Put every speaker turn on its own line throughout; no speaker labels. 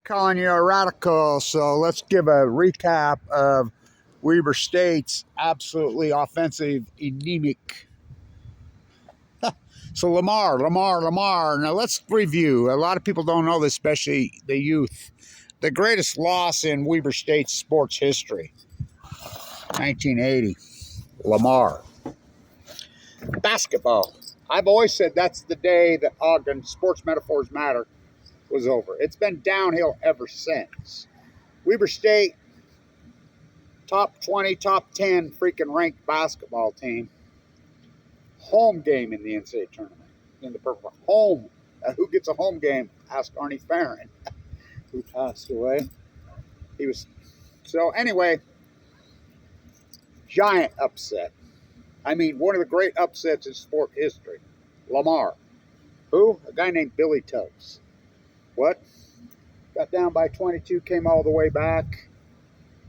calling you a radical, so let's give a recap of Weber State's absolutely offensive anemic. So Lamar. Now let's review. A lot of people don't know this, especially the youth. The greatest loss in Weber State's sports history, 1980. Lamar. Basketball. I've always said that's the day that Ogden Sports Metaphors Matter was over. It's been downhill ever since. Weber State, top 20, top 10 freaking ranked basketball team. Home game in the NCAA tournament. In the purple. Home. Who gets a home game? Ask Arnie Farron, who passed away. He was. So anyway, giant upset. I mean, one of the great upsets in sport history. Lamar. Who? A guy named Billy Tubbs. What? Got down by 22, came all the way back.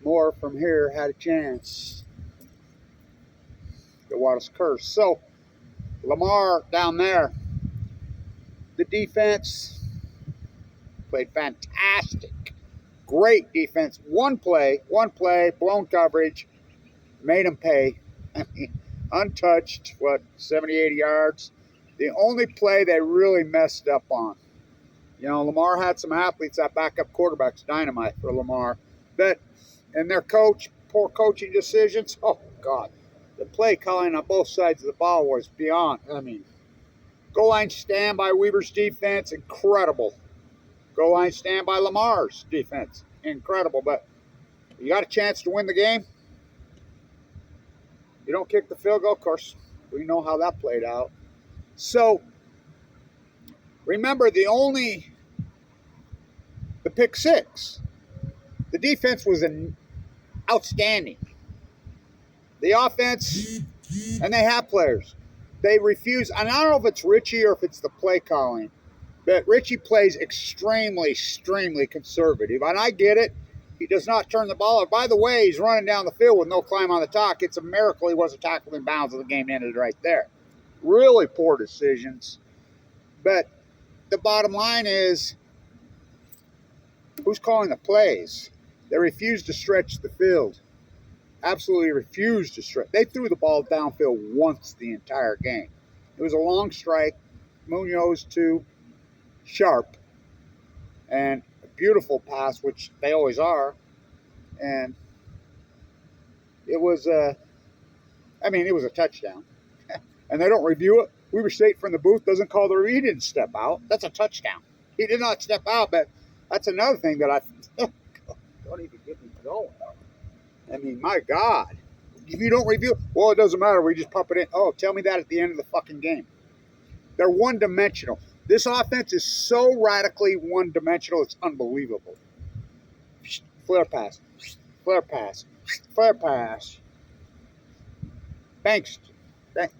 Moore from here had a chance. The water's cursed. So, Lamar down there, the defense played fantastic. Great defense. One play, blown coverage, made them pay. I mean, untouched, 70, 80 yards. The only play they really messed up on. You know, Lamar had some athletes, that backup quarterback's dynamite for Lamar. But, and their coach, poor coaching decisions. Oh, God. The play calling on both sides of the ball was beyond. I mean, goal line stand by Weber's defense, incredible. Goal line stand by Lamar's defense, incredible. But you got a chance to win the game. You don't kick the field goal. Of course, we know how that played out. So, remember, the pick six. The defense was outstanding. The offense, and they have players. They refuse, and I don't know if it's Richie or if it's the play calling, but Richie plays extremely conservative. And I get it. He does not turn the ball over. By the way, he's running down the field with no climb on the top. It's a miracle he wasn't tackled in bounds and the game ended right there. Really poor decisions. But the bottom line is, who's calling the plays? They refused to stretch the field. Absolutely refused to stretch. They threw the ball downfield once the entire game. It was a long strike. Munoz to Sharp. And a beautiful pass, which they always are. And it was it was a touchdown. And they don't review it. Weber State from the booth doesn't call the review. He didn't step out. That's a touchdown. He did not step out, but that's another thing that don't even get me going. I mean, my God. If you don't review, well, it doesn't matter. We just pump it in. Oh, tell me that at the end of the fucking game. They're one-dimensional. This offense is so radically one-dimensional, it's unbelievable. Flare pass. Banks.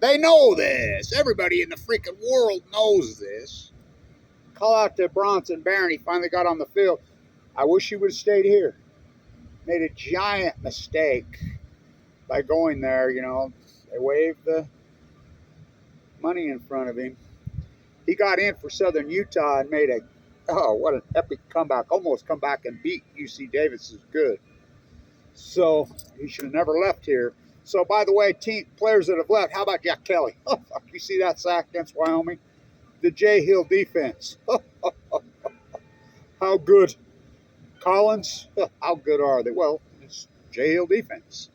They know this. Everybody in the freaking world knows this. Call out to Bronson Barron. He finally got on the field. I wish he would have stayed here. Made a giant mistake by going there, you know. They waved the money in front of him. He got in for Southern Utah and made what an epic comeback. Almost come back and beat UC Davis is good. So he should have never left here. So, by the way, players that have left, how about Jack Kelly? Oh, fuck, you see that sack against Wyoming? The Jay Hill defense. How good. Collins, how good are they? Well, it's Jay Hill defense.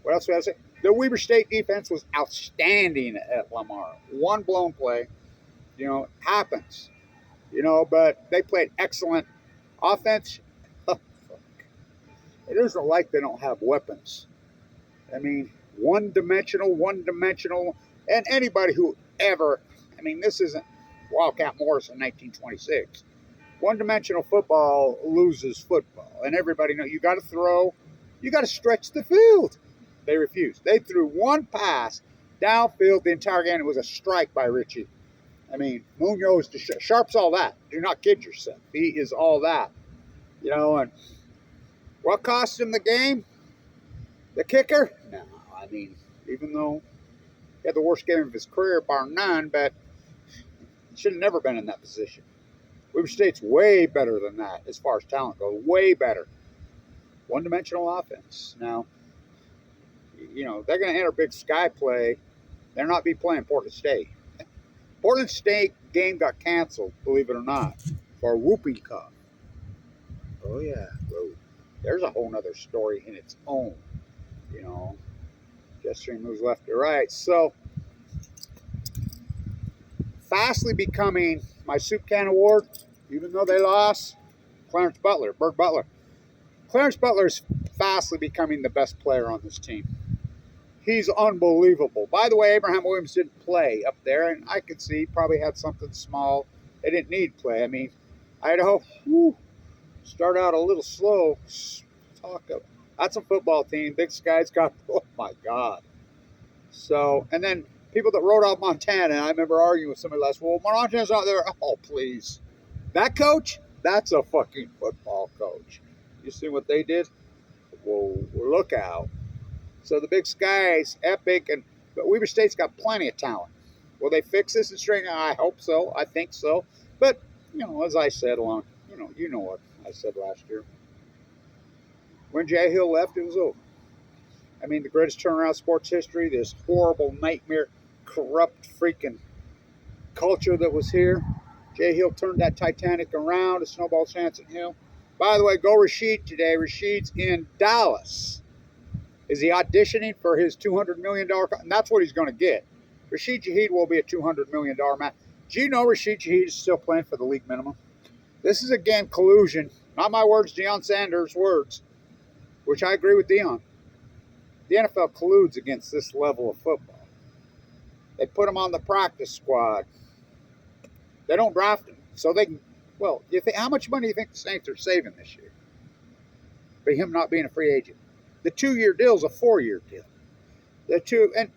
What else do I say? The Weber State defense was outstanding at Lamar. One blown play, you know, happens. You know, but they played excellent offense. It isn't like they don't have weapons. I mean, one-dimensional, and anybody who ever, I mean, this isn't Wildcat Morris in 1926. One-dimensional football loses football, and everybody knows you got to throw, you got to stretch the field. They refused. They threw one pass downfield the entire game. It was a strike by Richie. I mean, Munoz to Sharp's all that. Do not kid yourself. He is all that. You know, and what cost him the game? The kicker? No, I mean, even though he had the worst game of his career, bar none, but he should have never been in that position. Weber State's way better than that as far as talent goes. Way better. One-dimensional offense. Now, they're going to enter Big Sky play. They're not be playing Portland State. Portland State game got canceled, believe it or not, for a whooping cough. Oh, yeah. Well, there's a whole other story in its own. Gesturing moves left to right. So, fastly becoming my Soup Can Award, even though they lost, Clarence Butler, Bird Butler. Clarence Butler is fastly becoming the best player on this team. He's unbelievable. By the way, Abraham Williams didn't play up there, and I could see he probably had something small. They didn't need play. I mean, Idaho, start out a little slow. That's a football team. Big Sky's got, oh my God. So, and then people that wrote off Montana, I remember arguing with somebody last, well, Montana's not there. Oh, please. That coach, that's a fucking football coach. You see what they did? Whoa, look out. So the Big Sky's epic, but Weber State's got plenty of talent. Will they fix this and straighten it? I hope so. I think so. But, as I said you know what I said last year. When Jay Hill left, it was over. I mean, the greatest turnaround in sports history, this horrible nightmare, corrupt freaking culture that was here. Jay Hill turned that Titanic around, a snowball chance at Hill. By the way, go Rashid today. Rashid's in Dallas. Is he auditioning for his $200 million? And that's what he's going to get. Rashid Shaheed will be a $200 million man. Do you know Rashid Shaheed is still playing for the league minimum? This is, again, collusion. Not my words, Deion Sanders' words, which I agree with Deion. The NFL colludes against this level of football. They put him on the practice squad. They don't draft him. So they can, how much money do you think the Saints are saving this year? For him not being a free agent. The 2-year deal is a 4-year deal.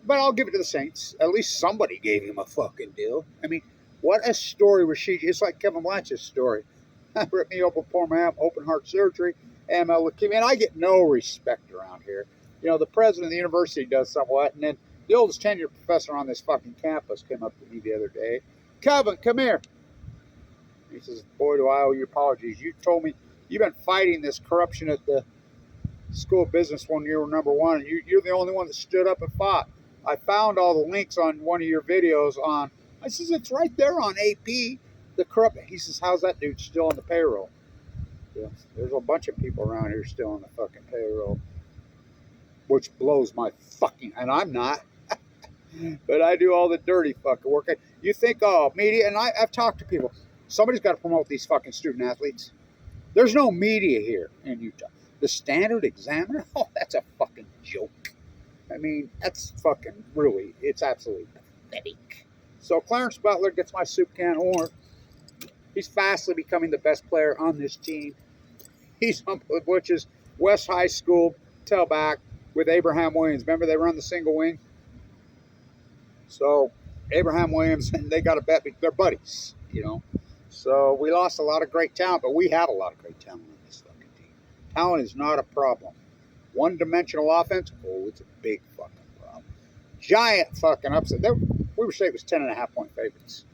But I'll give it to the Saints. At least somebody gave him a fucking deal. I mean, what a story Rashid. It's like Kevin Blanch's story. Ripped me open, poor man, open heart surgery, AML leukemia. And I get no respect around here. The president of the university does somewhat, and then the oldest tenured professor on this fucking campus came up to me the other day. Kevin, come here. He says, boy, do I owe you apologies. You told me you've been fighting this corruption at the School of Business when you were number one, and you're the only one that stood up and fought. I found all the links on one of your videos on, I says, it's right there on AP, the corrupt. He says, how's that dude still on the payroll? There's a bunch of people around here still on the fucking payroll, which blows my fucking, and I'm not, but I do all the dirty fucking work. You think, media, and I've talked to people, somebody's got to promote these fucking student athletes. There's no media here in Utah. The Standard Examiner? Oh, that's a fucking joke. I mean, that's fucking really, it's absolutely pathetic. So Clarence Butler gets my Soup Can Award. He's fastly becoming the best player on this team. He's which is West High School tailback with Abraham Williams. Remember they run the single wing? So Abraham Williams, and they got to bet they're buddies, So we lost a lot of great talent, but we have a lot of great talent on this fucking team. Talent is not a problem. One-dimensional offense, it's a big fucking problem. Giant fucking upset. Weber State was 10.5-point favorites.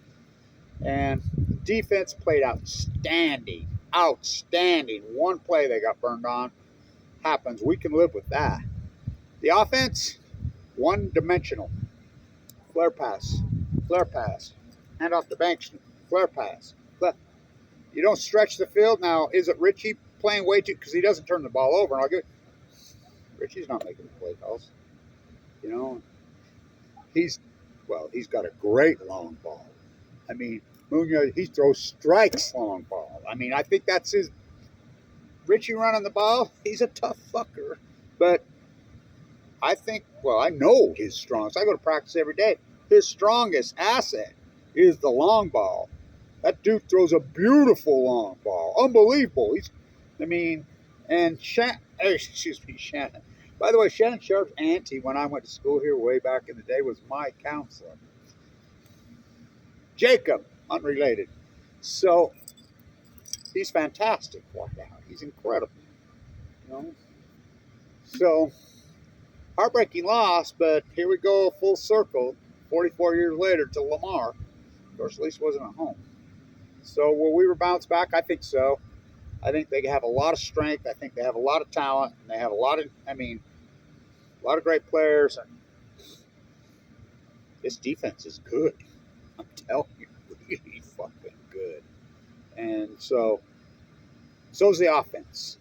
And the defense played outstanding. Outstanding. One play they got burned on. Happens. We can live with that. The offense, one-dimensional. Flare pass. Flare pass. Hand off the bank. Flare pass. You don't stretch the field. Now, is it Richie playing way too? Because he doesn't turn the ball over. And I'll get Richie's not making the play calls. He's got a great long ball. I mean, Munoz, he throws strikes long ball. I mean, I think that's his. Richie running the ball, he's a tough fucker. But I think, I know his strongest. I go to practice every day. His strongest asset is the long ball. That dude throws a beautiful long ball. Unbelievable. Shannon. By the way, Shannon Sharp's auntie, when I went to school here way back in the day, was my counselor. Jacob, unrelated. So, he's fantastic. He's incredible. So, heartbreaking loss, but here we go full circle, 44 years later to Lamar. Of course, at least wasn't at home. So will Weaver bounce back? I think so. I think they have a lot of strength. I think they have a lot of talent. And they have a lot of, a lot of great players. And this defense is good. I'm telling you, really fucking good. And so's the offense.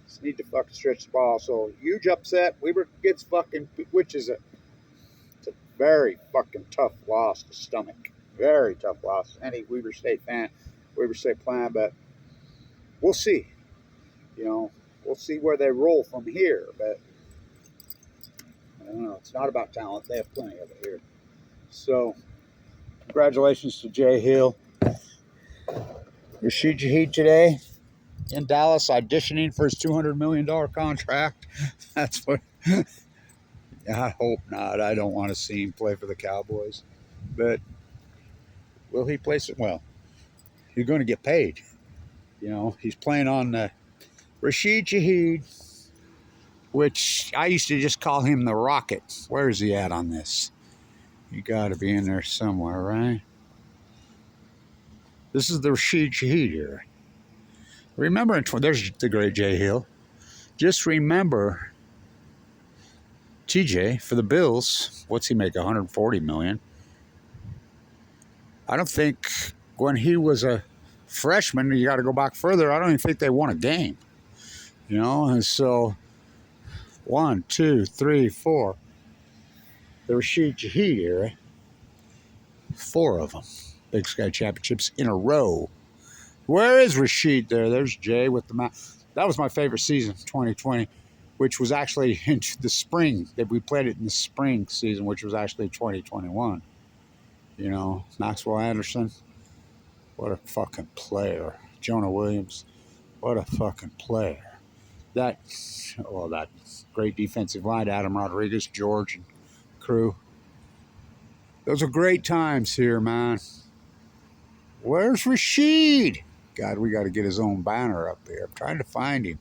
Just need to fucking stretch the ball. So huge upset. Weaver gets fucking, which is it's a very fucking tough loss to stomach. Very tough loss. Any Weaver State fan, Weaver State plan, but we'll see. We'll see where they roll from here. But I don't know. It's not about talent. They have plenty of it here. So congratulations to Jay Hill. Rashid Shaheed today in Dallas auditioning for his $200 million contract. That's what. I hope not. I don't want to see him play for the Cowboys. But will he place it? Well, he's going to get paid. He's playing on Rashid Shaheed, which I used to just call him the Rocket. Where is he at on this? You got to be in there somewhere, right? This is the Rashid Shaheed here. Remember, there's the great Jay Hill. Just remember, TJ for the Bills. What's he make? $140 million. I don't think when he was a freshman, you got to go back further. I don't even think they won a game. And so 1, 2, 3, 4. The Rashid Shaheed era. 4 of them. Big Sky Championships in a row. Where is Rashid there? There's Jay with the map. That was my favorite season, 2020, which was actually in the spring. We played it in the spring season, which was actually 2021. Maxwell Anderson, what a fucking player. Jonah Williams, what a fucking player. That great defensive line, Adam Rodriguez, George, and crew. Those are great times here, man. Where's Rashid? God, we got to get his own banner up here. I'm trying to find him.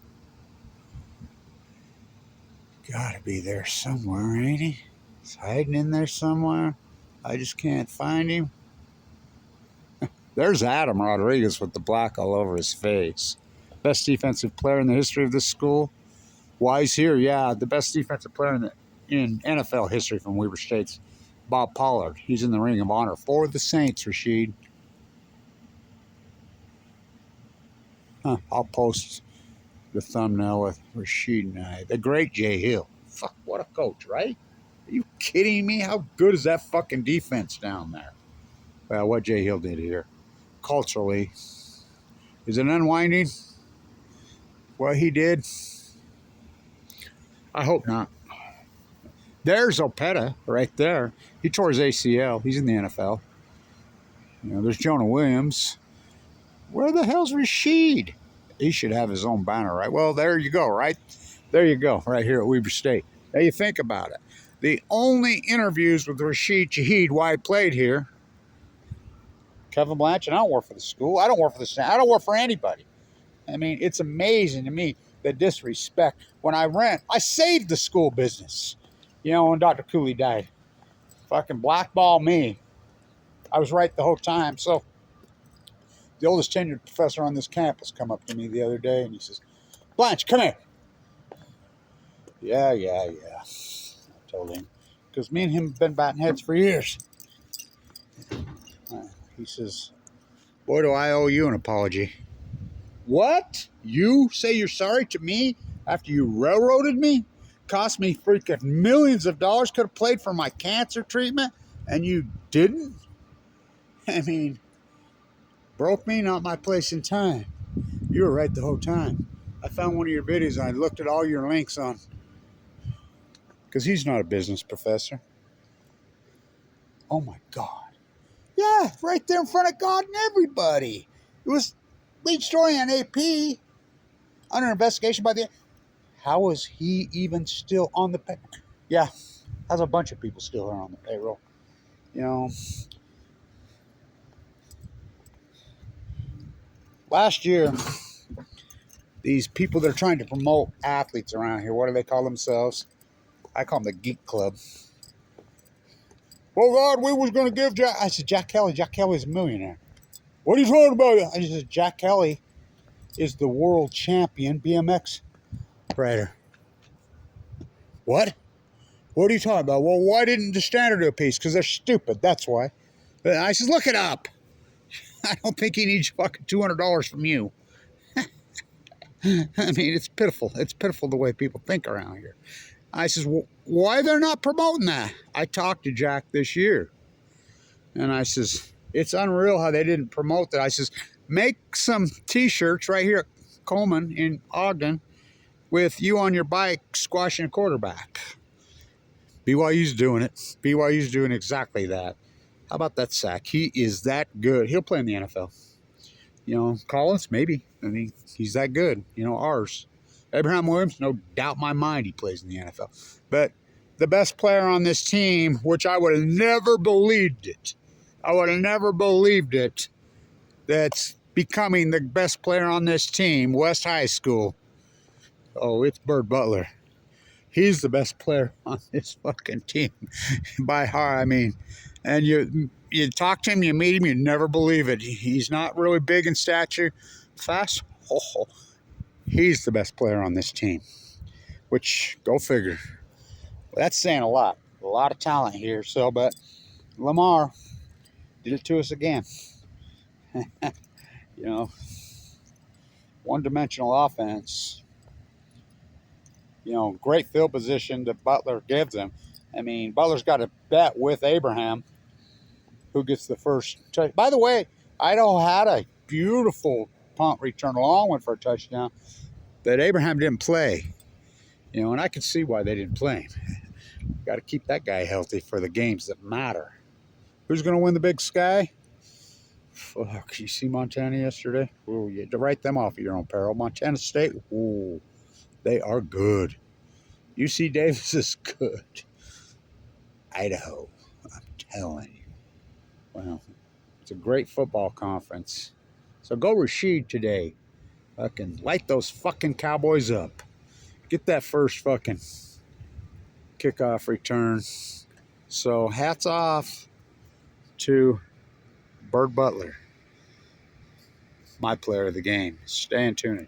Got to be there somewhere, ain't he? He's hiding in there somewhere. I just can't find him. There's Adam Rodriguez with the black all over his face. Best defensive player in the history of this school. Why he's here? Yeah, the best defensive player in NFL history from Weber State's Bob Pollard. He's in the Ring of Honor for the Saints, Rashid. I'll post the thumbnail with Rashid and I. The great Jay Hill. Fuck, what a coach, right? Are you kidding me? How good is that fucking defense down there? Well, what Jay Hill did here, culturally, is it unwinding? What he did? I hope not. There's Opeta right there. He tore his ACL. He's in the NFL. There's Jonah Williams. Where the hell's Rashid? He should have his own banner, right? Well, there you go, right? There you go, right here at Weber State. Now you think about it. The only interviews with Rashid Shaheed while he played here, Kevin Blanch, and I don't work for the school. I don't work for the Senate. I don't work for anybody. It's amazing to me the disrespect. When I rent, I saved the school business. When Dr. Cooley died. Fucking blackball me. I was right the whole time. So the oldest tenured professor on this campus come up to me the other day and he says, Blanch, come here. Yeah. I told him. Because me and him have been batting heads for years. He says, boy, do I owe you an apology. What? You say you're sorry to me after you railroaded me? Cost me freaking millions of dollars. Could have played for my cancer treatment. And you didn't? Broke me, not my place in time. You were right the whole time. I found one of your videos and I looked at all your links on. Because he's not a business professor. Oh my God. Yeah, right there in front of God and everybody. It was lead story on AP. Under investigation by the... How is he even still on the payroll? Yeah, there's a bunch of people still are on the payroll. Last year, these people that are trying to promote athletes around here, what do they call themselves? I call them the Geek Club. Oh, God, we was going to give Jack... I said, Jack Kelly's a millionaire. What are you talking about? I said, Jack Kelly is the world champion BMX rider. What? What are you talking about? Well, why didn't the Standard do a piece? Because they're stupid. That's why. I said, look it up. I don't think he needs fucking $200 from you. I mean, it's pitiful. It's pitiful the way people think around here. I says, well, why they're not promoting that? I talked to Jack this year. And I says, it's unreal how they didn't promote that. I says, make some T-shirts right here at Coleman in Ogden with you on your bike squashing a quarterback. BYU's doing it. BYU's doing exactly that. How about that sack? He is that good. He'll play in the NFL. You know, Collins, maybe. I mean, he's that good. You know, ours. Abraham Williams, no doubt in my mind he plays in the NFL. But the best player on this team, which I would have never believed it. I would have never believed it. That's becoming the best player on this team, West High School. Oh, it's Butler. He's the best player on this fucking team by heart. I mean, and you talk to him, you meet him, you never believe it. He's not really big in stature, fast. Oh, he's the best player on this team, which, go figure. That's saying a lot. A lot of talent here. So, but Lamar did it to us again. You know, one-dimensional offense. You know, great field position that Butler gives him. I mean, Butler's got a bet with Abraham who gets the first touch. By the way, Idaho had a beautiful punt return, a long one for a touchdown, that Abraham didn't play. You know, and I can see why they didn't play him. Got to keep that guy healthy for the games that matter. Who's going to win the Big Sky? Fuck, you see Montana yesterday? Ooh, you had to write them off at your own peril. Montana State, ooh, they are good. UC Davis is good. Idaho, I'm telling you. Well, it's a great football conference. So go Rashid today. Fucking light those fucking Cowboys up. Get that first fucking kickoff return. So hats off to Butler, my player of the game. Stay in tune.